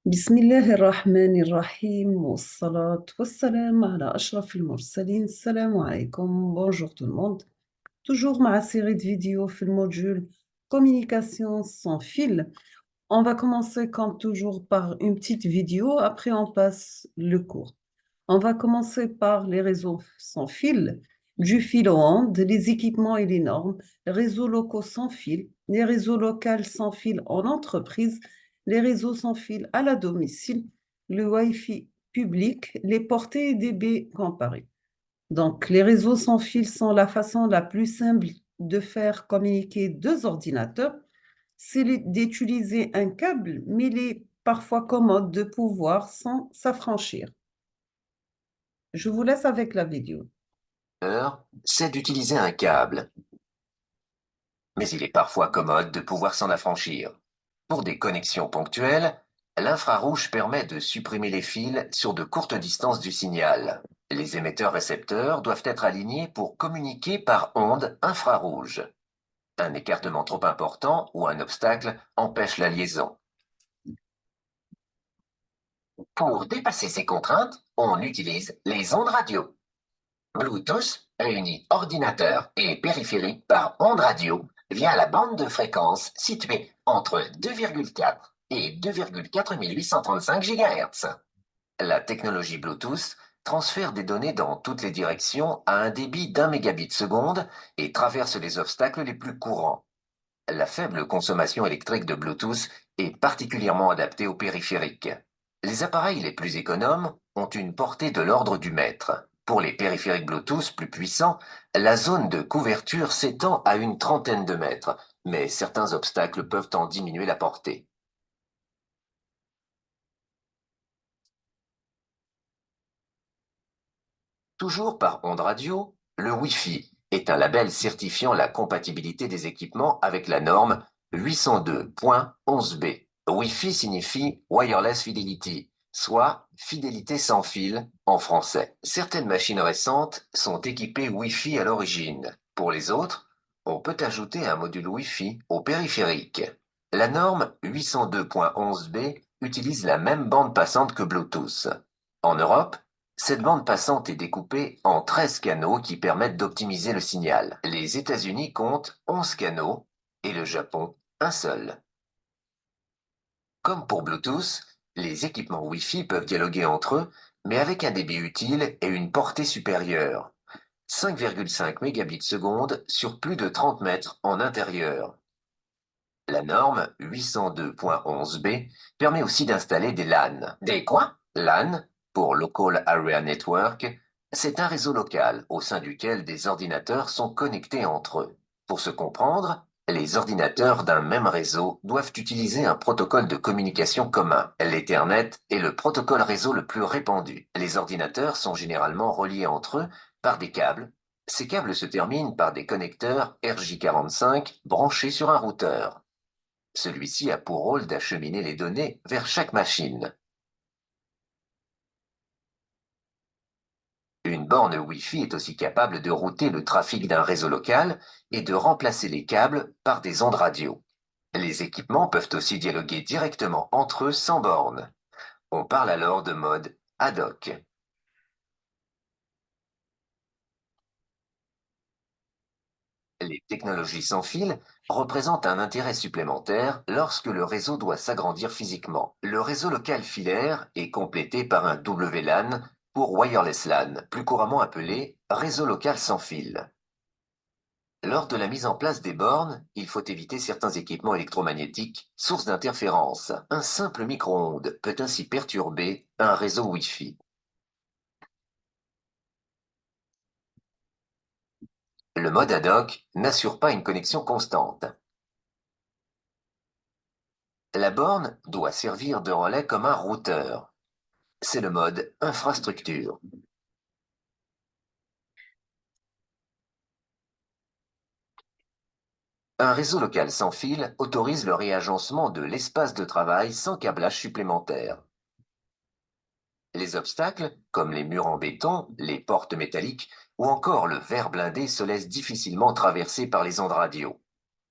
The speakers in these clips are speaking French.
بسم الله الرحمن الرحيم والصلاة والسلام على أشرف المرسلين. السلام عليكم. Bonjour tout le monde. Toujours ma série de vidéos في المودule Communication sans fil. On va commencer comme toujours par une petite vidéo, après on passe le cours. On va commencer par les réseaux sans fil, du fil aux ondes, les équipements et les normes, les réseaux locaux sans fil, les réseaux locaux sans fil en entreprise, les réseaux sans fil à la domicile, le Wi-Fi public, les portées et débits comparés. Donc, les réseaux sans fil sont la façon la plus simple de faire communiquer deux ordinateurs. C'est d'utiliser un câble, mais il est parfois commode de pouvoir sans s'affranchir. Je vous laisse avec la vidéo. C'est d'utiliser un câble, mais il est parfois commode de pouvoir s'en affranchir. Pour des connexions ponctuelles, l'infrarouge permet de supprimer les fils sur de courtes distances du signal. Les émetteurs-récepteurs doivent être alignés pour communiquer par ondes infrarouges. Un écartement trop important ou un obstacle empêche la liaison. Pour dépasser ces contraintes, on utilise les ondes radio. Bluetooth réunit ordinateur et périphérique par ondes radio via la bande de fréquence située entre 2,4 et 2,4835 GHz. La technologie Bluetooth transfère des données dans toutes les directions à un débit d'1 mégabit seconde et traverse les obstacles les plus courants. La faible consommation électrique de Bluetooth est particulièrement adaptée aux périphériques. Les appareils les plus économes ont une portée de l'ordre du mètre. Pour les périphériques Bluetooth plus puissants, la zone de couverture s'étend à une trentaine de mètres, mais certains obstacles peuvent en diminuer la portée. Toujours par onde radio, le Wi-Fi est un label certifiant la compatibilité des équipements avec la norme 802.11b. Wi-Fi signifie Wireless Fidelity, soit fidélité sans fil en français. Certaines machines récentes sont équipées Wi-Fi à l'origine. Pour les autres, on peut ajouter un module Wi-Fi au périphérique. La norme 802.11b utilise la même bande passante que Bluetooth. En Europe, cette bande passante est découpée en 13 canaux qui permettent d'optimiser le signal. Les États-Unis comptent 11 canaux et le Japon un seul. Comme pour Bluetooth, les équipements Wi-Fi peuvent dialoguer entre eux, mais avec un débit utile et une portée supérieure. 5,5 mégabits seconde sur plus de 30 mètres en intérieur. La norme 802.11b permet aussi d'installer des LAN. Des quoi? LAN, pour Local Area Network, c'est un réseau local au sein duquel des ordinateurs sont connectés entre eux. Pour se comprendre, les ordinateurs d'un même réseau doivent utiliser un protocole de communication commun. L'Ethernet est le protocole réseau le plus répandu. Les ordinateurs sont généralement reliés entre eux par des câbles. Ces câbles se terminent par des connecteurs RJ45 branchés sur un routeur. Celui-ci a pour rôle d'acheminer les données vers chaque machine. Une borne Wi-Fi est aussi capable de router le trafic d'un réseau local et de remplacer les câbles par des ondes radio. Les équipements peuvent aussi dialoguer directement entre eux sans borne. On parle alors de mode ad hoc. Les technologies sans fil représentent un intérêt supplémentaire lorsque le réseau doit s'agrandir physiquement. Le réseau local filaire est complété par un WLAN pour Wireless LAN, plus couramment appelé réseau local sans fil. Lors de la mise en place des bornes, il faut éviter certains équipements électromagnétiques, sources d'interférences. Un simple micro-ondes peut ainsi perturber un réseau Wi-Fi. Le mode ad hoc n'assure pas une connexion constante. La borne doit servir de relais comme un routeur. C'est le mode infrastructure. Un réseau local sans fil autorise le réagencement de l'espace de travail sans câblage supplémentaire. Les obstacles, comme les murs en béton, les portes métalliques ou encore le verre blindé se laissent difficilement traverser par les ondes radio.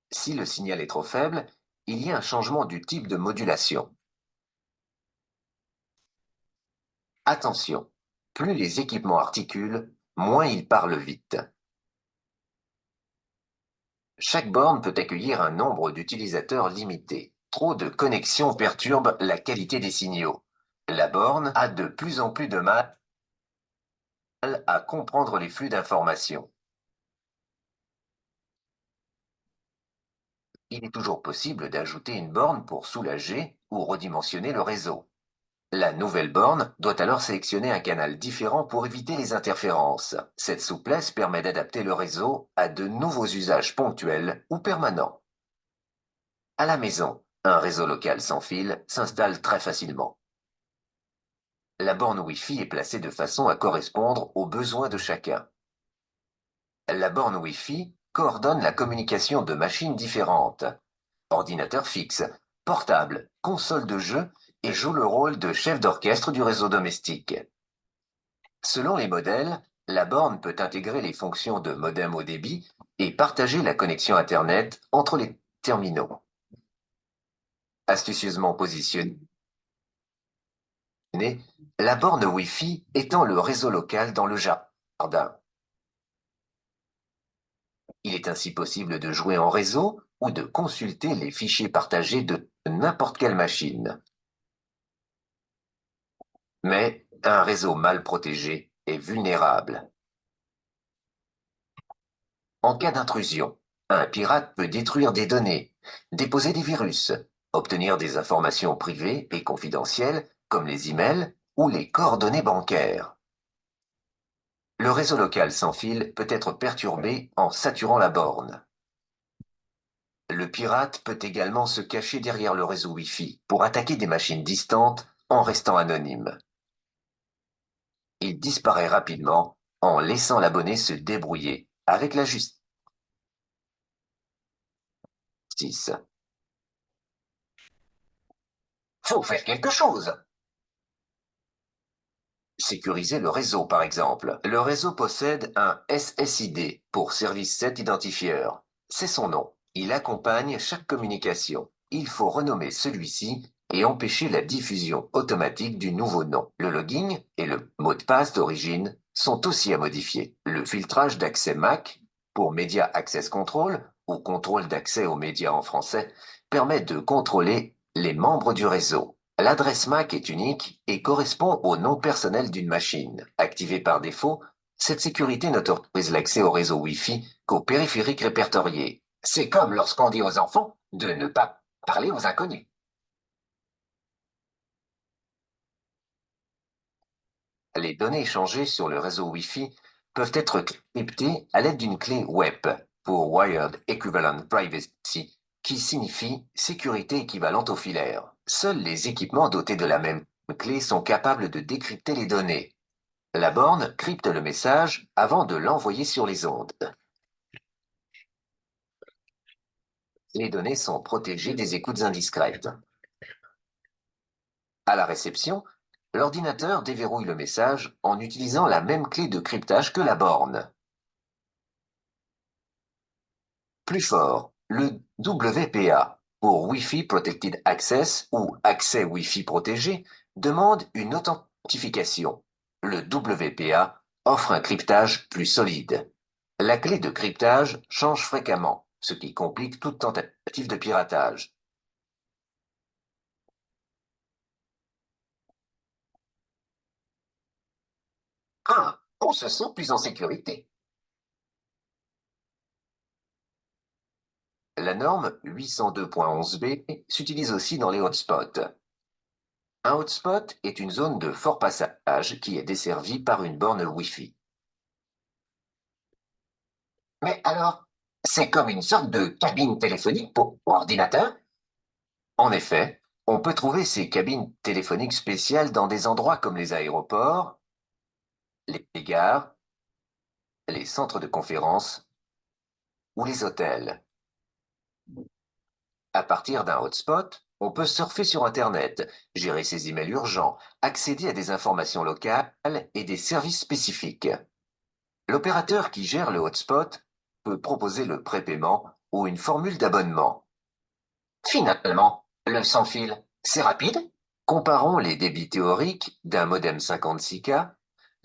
Si le signal est trop faible, il y a un changement du type de modulation. Attention, plus les équipements articulent, moins ils parlent vite. Chaque borne peut accueillir un nombre d'utilisateurs limité. Trop de connexions perturbent la qualité des signaux. La borne a de plus en plus de mal à comprendre les flux d'informations. Il est toujours possible d'ajouter une borne pour soulager ou redimensionner le réseau. La nouvelle borne doit alors sélectionner un canal différent pour éviter les interférences. Cette souplesse permet d'adapter le réseau à de nouveaux usages ponctuels ou permanents. À la maison, un réseau local sans fil s'installe très facilement. La borne Wi-Fi est placée de façon à correspondre aux besoins de chacun. La borne Wi-Fi coordonne la communication de machines différentes, ordinateur fixe, portable, console de jeu, et joue le rôle de chef d'orchestre du réseau domestique. Selon les modèles, la borne peut intégrer les fonctions de modem haut débit et partager la connexion Internet entre les terminaux. Astucieusement positionnée, la borne Wi-Fi étend le réseau local dans le jardin. Il est ainsi possible de jouer en réseau ou de consulter les fichiers partagés de n'importe quelle machine. Mais un réseau mal protégé est vulnérable. En cas d'intrusion, un pirate peut détruire des données, déposer des virus, obtenir des informations privées et confidentielles comme les emails ou les coordonnées bancaires. Le réseau local sans fil peut être perturbé en saturant la borne. Le pirate peut également se cacher derrière le réseau Wi-Fi pour attaquer des machines distantes en restant anonyme. Il disparaît rapidement en laissant l'abonné se débrouiller avec la justice. Faut faire quelque chose. Sécuriser le réseau, par exemple. Le réseau possède un SSID pour Service Set Identifier. C'est son nom. Il accompagne chaque communication. Il faut renommer celui-ci et empêcher la diffusion automatique du nouveau nom. Le login et le mot de passe d'origine sont aussi à modifier. Le filtrage d'accès MAC pour Media Access Control ou contrôle d'accès aux médias en français permet de contrôler les membres du réseau. L'adresse MAC est unique et correspond au nom personnel d'une machine. Activée par défaut, cette sécurité n'autorise l'accès au réseau Wi-Fi qu'aux périphériques répertoriés. C'est comme lorsqu'on dit aux enfants de ne pas parler aux inconnus. Les données échangées sur le réseau Wi-Fi peuvent être cryptées à l'aide d'une clé WEP pour Wired Equivalent Privacy, qui signifie sécurité équivalente au filaire. Seuls les équipements dotés de la même clé sont capables de décrypter les données. La borne crypte le message avant de l'envoyer sur les ondes. Les données sont protégées des écoutes indiscrètes. À la réception, l'ordinateur déverrouille le message en utilisant la même clé de cryptage que la borne. Plus fort, le WPA, pour Wi-Fi Protected Access ou accès Wi-Fi protégé, demande une authentification. Le WPA offre un cryptage plus solide. La clé de cryptage change fréquemment, ce qui complique toute tentative de piratage. Ah, on se sent plus en sécurité. La norme 802.11b s'utilise aussi dans les hotspots. Un hotspot est une zone de fort passage qui est desservie par une borne Wi-Fi. Mais alors, c'est comme une sorte de cabine téléphonique pour ordinateur? En effet, on peut trouver ces cabines téléphoniques spéciales dans des endroits comme les aéroports, les gares, les centres de conférences ou les hôtels. À partir d'un hotspot, on peut surfer sur Internet, gérer ses emails urgents, accéder à des informations locales et des services spécifiques. L'opérateur qui gère le hotspot peut proposer le prépaiement ou une formule d'abonnement. Finalement, le sans-fil, c'est rapide Comparons les débits théoriques d'un modem 56K,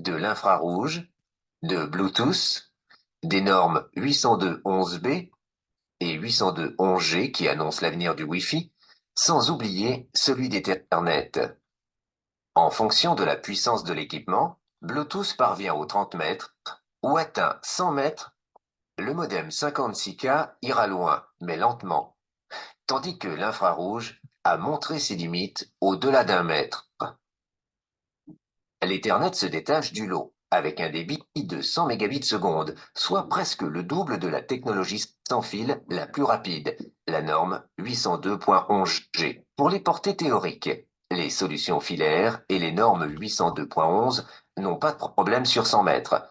de l'infrarouge, de Bluetooth, des normes 802.11b et 802.11g qui annoncent l'avenir du Wi-Fi, sans oublier celui d'Ethernet. En fonction de la puissance de l'équipement, Bluetooth parvient aux 30 mètres ou atteint 100 mètres. Le modem 56K ira loin, mais lentement, tandis que l'infrarouge a montré ses limites au-delà d'1 mètre. L'Ethernet se détache du lot, avec un débit de 100 mégabits seconde, soit presque le double de la technologie sans fil la plus rapide, la norme 802.11g. Pour les portées théoriques, les solutions filaires et les normes 802.11 n'ont pas de problème sur 100 mètres.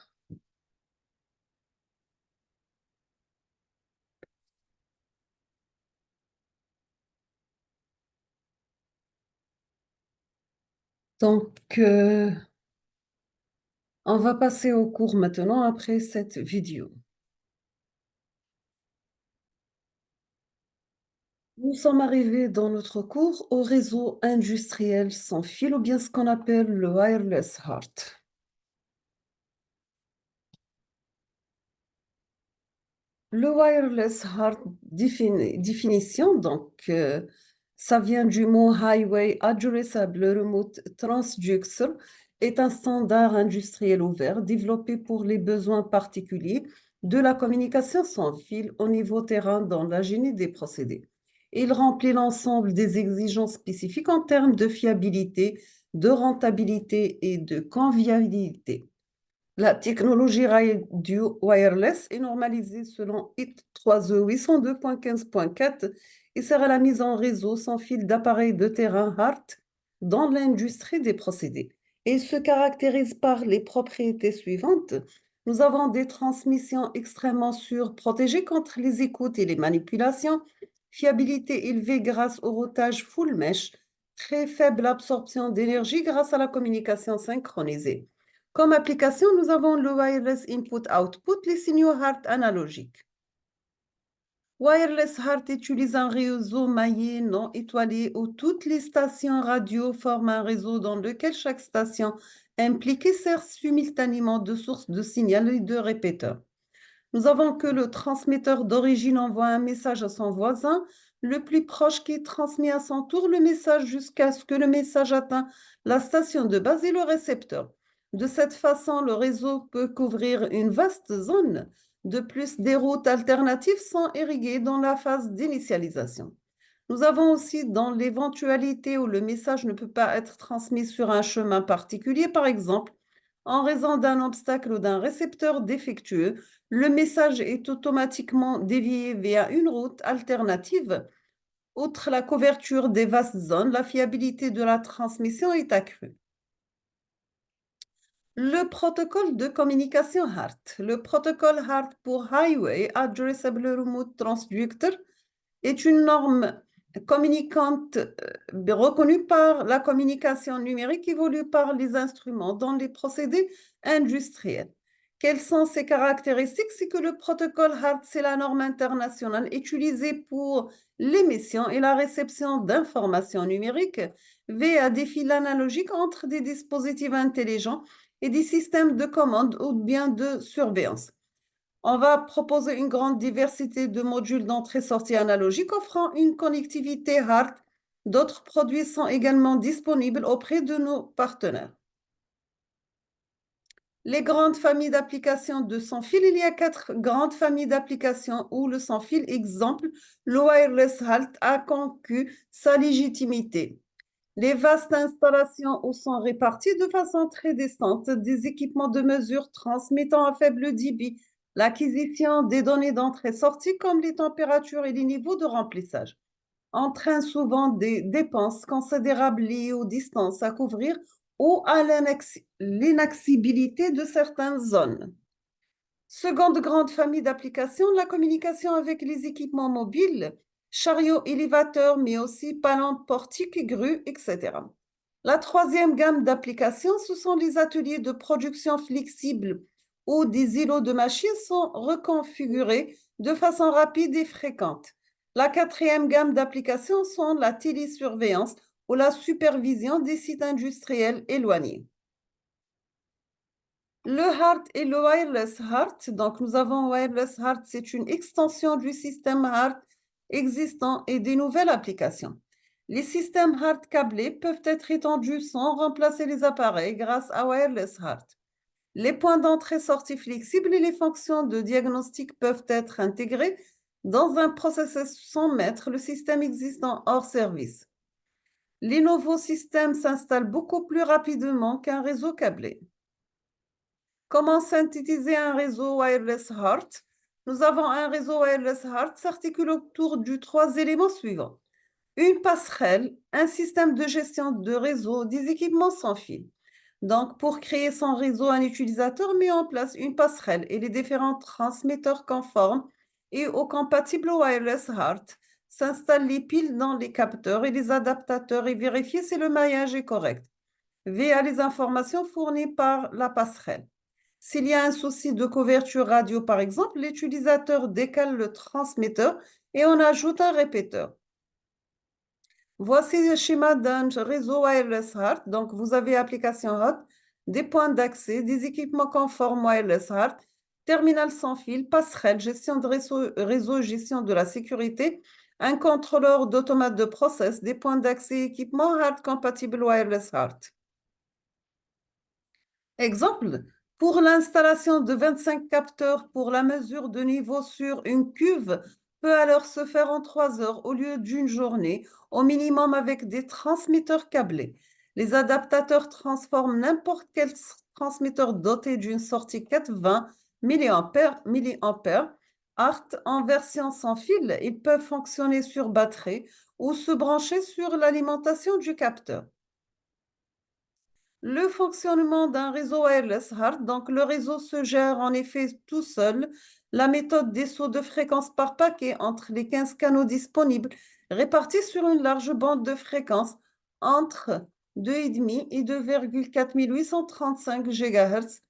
Donc, on va passer au cours maintenant après cette vidéo. Nous sommes arrivés dans notre cours au réseau industriel sans fil ou bien ce qu'on appelle le wireless HART. Le wireless HART définition, donc, ça vient du mot Highway Addressable Remote Transducer, est un standard industriel ouvert développé pour les besoins particuliers de la communication sans fil au niveau terrain dans la génie des procédés. Il remplit l'ensemble des exigences spécifiques en termes de fiabilité, de rentabilité et de convivialité. La technologie radio wireless est normalisée selon IT 3E 802.15.4 et sert à la mise en réseau sans fil d'appareils de terrain HART dans l'industrie des procédés. Et se caractérise par les propriétés suivantes. Nous avons des transmissions extrêmement sûres, protégées contre les écoutes et les manipulations, fiabilité élevée grâce au routage full mesh, très faible absorption d'énergie grâce à la communication synchronisée. Comme application, nous avons le wireless input-output, les signaux HART analogiques. Wireless HART utilise un réseau maillé non étoilé où toutes les stations radio forment un réseau dans lequel chaque station impliquée sert simultanément de source de signal et de répéteur. Nous avons que le transmetteur d'origine envoie un message à son voisin, le plus proche qui transmet à son tour le message jusqu'à ce que le message atteigne la station de base et le récepteur. De cette façon, le réseau peut couvrir une vaste zone. De plus, des routes alternatives sont irriguées dans la phase d'initialisation. Nous avons aussi dans l'éventualité où le message ne peut pas être transmis sur un chemin particulier, par exemple, en raison d'un obstacle ou d'un récepteur défectueux, le message est automatiquement dévié via une route alternative. Outre la couverture des vastes zones, la fiabilité de la transmission est accrue. Le protocole de communication HART. Le protocole HART pour Highway Addressable Remote Transducer est une norme communicante reconnue par la communication numérique évolue par les instruments dans les procédés industriels. Quelles sont ses caractéristiques? C'est que le protocole HART, c'est la norme internationale utilisée pour l'émission et la réception d'informations numériques via des fils analogiques entre des dispositifs intelligents et des systèmes de commande ou bien de surveillance. On va proposer une grande diversité de modules d'entrée-sortie analogique offrant une connectivité HART. D'autres produits sont également disponibles auprès de nos partenaires. Les grandes familles d'applications de sans-fil, il y a 4 grandes familles d'applications où le sans-fil, exemple, le wireless HART a conquis sa légitimité. Les vastes installations où sont répartis de façon très distante des équipements de mesure transmettant à faible débit, l'acquisition des données d'entrée-sortie comme les températures et les niveaux de remplissage entraîne souvent des dépenses considérables liées aux distances à couvrir ou à l'inaccessibilité de certaines zones. Seconde grande famille d'applications, la communication avec les équipements mobiles, chariots élévateurs, mais aussi palettes, portiques, grues, etc. La troisième gamme d'applications, ce sont les ateliers de production flexibles où des îlots de machines sont reconfigurés de façon rapide et fréquente. La quatrième gamme d'applications sont la télésurveillance ou la supervision des sites industriels éloignés. Le HART et le Wireless HART. Donc, nous avons Wireless HART, c'est une extension du système HART existant et des nouvelles applications. Les systèmes HART câblés peuvent être étendus sans remplacer les appareils grâce à Wireless HART. Les points d'entrée-sortie flexibles et les fonctions de diagnostic peuvent être intégrés dans un processus sans mettre le système existant hors service. Les nouveaux systèmes s'installent beaucoup plus rapidement qu'un réseau câblé. Comment synthétiser un réseau wireless HART? Nous avons un réseau wireless HART s'articule autour de trois éléments suivants. Une passerelle, un système de gestion de réseau, des équipements sans fil. Donc, pour créer son réseau, un utilisateur met en place une passerelle et les différents transmetteurs conformes et ou compatibles au wireless HART s'installent les piles dans les capteurs et les adaptateurs et vérifient si le maillage est correct via les informations fournies par la passerelle. S'il y a un souci de couverture radio, par exemple, l'utilisateur décale le transmetteur et on ajoute un répéteur. Voici le schéma d'un réseau wireless HART. Donc, vous avez application HART, des points d'accès, des équipements conformes wireless HART, terminal sans fil, passerelle, gestion de réseau, gestion de la sécurité, un contrôleur d'automate de process, des points d'accès, équipements HART compatible wireless HART. Exemple, pour l'installation de 25 capteurs pour la mesure de niveau sur une cuve peut alors se faire en 3 heures au lieu d'une journée, au minimum avec des transmetteurs câblés. Les adaptateurs transforment n'importe quel transmetteur doté d'une sortie 420 mA ART en version sans fil. Ils peuvent fonctionner sur batterie ou se brancher sur l'alimentation du capteur. Le fonctionnement d'un réseau wireless HART, donc le réseau se gère en effet tout seul. La méthode des sauts de fréquence par paquet entre les 15 canaux disponibles, répartis sur une large bande de fréquence entre 2,5 et 2,4835 GHz.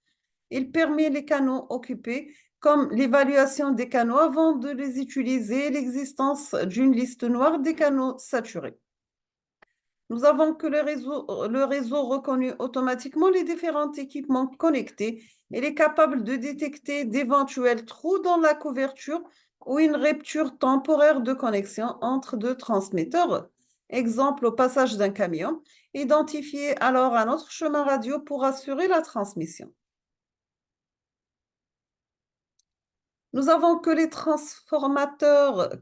Il permet les canaux occupés, comme l'évaluation des canaux avant de les utiliser et l'existence d'une liste noire des canaux saturés. Nous avons que le réseau reconnu automatiquement les différents équipements connectés. Il est capable de détecter d'éventuels trous dans la couverture ou une rupture temporaire de connexion entre deux transmetteurs. Exemple au passage d'un camion. Identifier alors un autre chemin radio pour assurer la transmission. Nous avons que les transmetteurs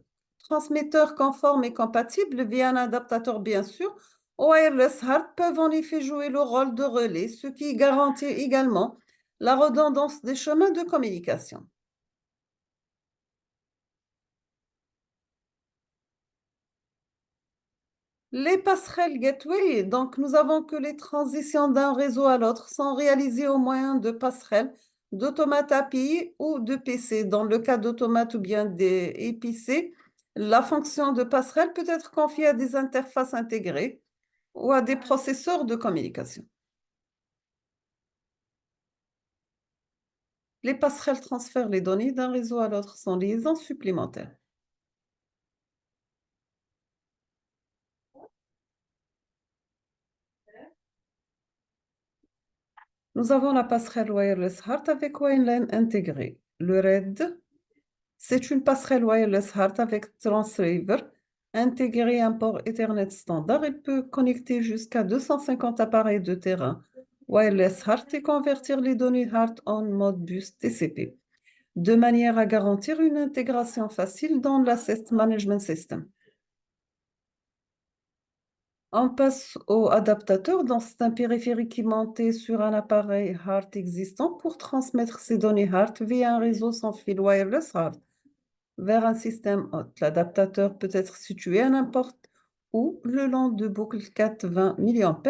conformes et compatibles via un adaptateur, bien sûr. Wireless HART peuvent en effet jouer le rôle de relais, ce qui garantit également la redondance des chemins de communication. Les passerelles gateway, donc nous avons que les transitions d'un réseau à l'autre sont réalisées au moyen de passerelles, d'automates API ou de PC. Dans le cas d'automates ou bien des APC, la fonction de passerelle peut être confiée à des interfaces intégrées ou à des processeurs de communication. Les passerelles transfèrent les données d'un réseau à l'autre sans liaison supplémentaire. Nous avons la passerelle Wireless HART avec WLAN intégré. Le RAID, c'est une passerelle Wireless HART avec transceiver intégré un port Ethernet standard. Il peut connecter jusqu'à 250 appareils de terrain Wireless HART et convertir les données HART en mode bus TCP, de manière à garantir une intégration facile dans l'Asset Management System. On passe au adaptateur. C'est un périphérique monté sur un appareil HART existant pour transmettre ces données HART via un réseau sans fil wireless HART vers un système hôte. L'adaptateur peut être situé à n'importe où le long de boucles 420 mA.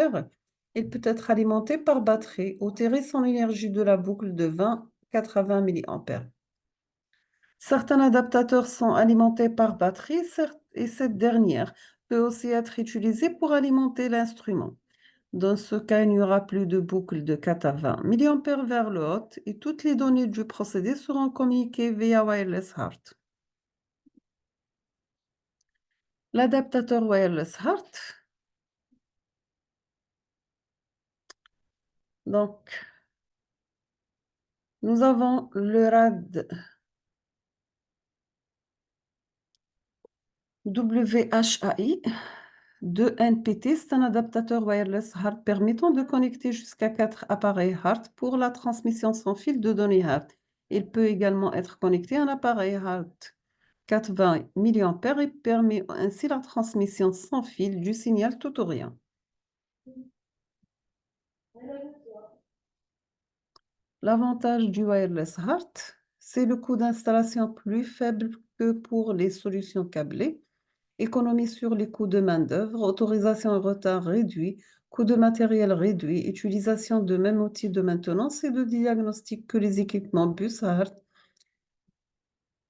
Il peut être alimenté par batterie ou tirer son énergie de la boucle de 20-80 mA. Certains adaptateurs sont alimentés par batterie et cette dernière peut aussi être utilisée pour alimenter l'instrument. Dans ce cas, il n'y aura plus de boucle de 4 à 20 mA vers le haut et toutes les données du procédé seront communiquées via Wireless HART. L'adaptateur Wireless HART Donc, nous avons le RAD WHAI de NPT. C'est un adaptateur wireless HART permettant de connecter jusqu'à 4 appareils HART pour la transmission sans fil de données HART. Il peut également être connecté à un appareil HART 420 mA et permet ainsi la transmission sans fil du signal tout ou rien. L'avantage du wireless HART, c'est le coût d'installation plus faible que pour les solutions câblées, économie sur les coûts de main-d'œuvre, autorisation en retard réduit, coût de matériel réduit, utilisation de même outil de maintenance et de diagnostic que les équipements bus HART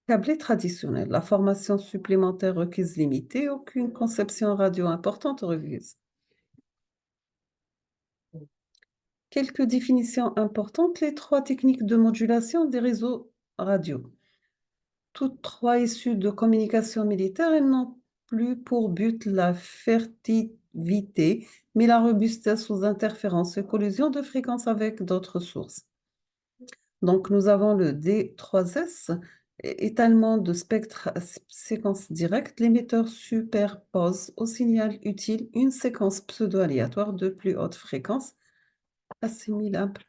câblés traditionnels. La formation supplémentaire requise limitée, aucune conception radio importante requise. Quelques définitions importantes, les 3 techniques de modulation des réseaux radio. Toutes 3 issues de communication militaire, elles n'ont plus pour but la furtivité, mais la robustesse aux interférences et collisions de fréquences avec d'autres sources. Donc, nous avons le D3S, étalement de spectre à séquence directe. L'émetteur superpose au signal utile une séquence pseudo-aléatoire de plus haute fréquence, assimilable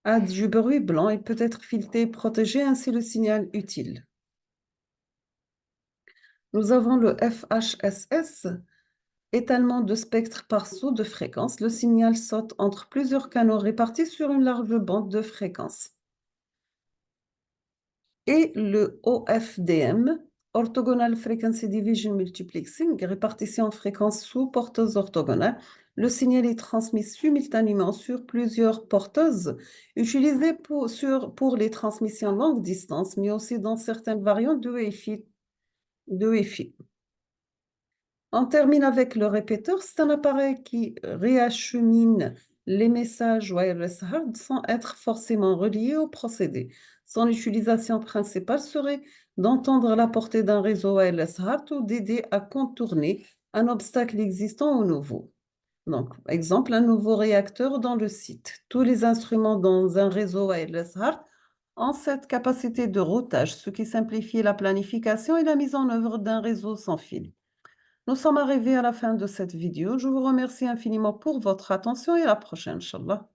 à du bruit blanc et peut être fileté et protégé, ainsi le signal utile. Nous avons le FHSS, étalement de spectre par saut de fréquence. Le signal saute entre plusieurs canaux répartis sur une large bande de fréquence. Et le OFDM, Orthogonal Frequency Division Multiplexing, répartition en fréquences sous porteuses orthogonales. Le signal est transmis simultanément sur plusieurs porteuses, utilisées pour les transmissions longue distance, mais aussi dans certaines variantes de Wi-Fi. On termine avec le répéteur. C'est un appareil qui réachemine les messages wireless HART sans être forcément relié au procédé. Son utilisation principale serait d'entendre la portée d'un réseau wireless HART ou d'aider à contourner un obstacle existant ou nouveau. Donc, exemple, un nouveau réacteur dans le site. Tous les instruments dans un réseau wireless HART ont cette capacité de routage, ce qui simplifie la planification et la mise en œuvre d'un réseau sans fil. Nous sommes arrivés à la fin de cette vidéo. Je vous remercie infiniment pour votre attention et à la prochaine, Inch'Allah.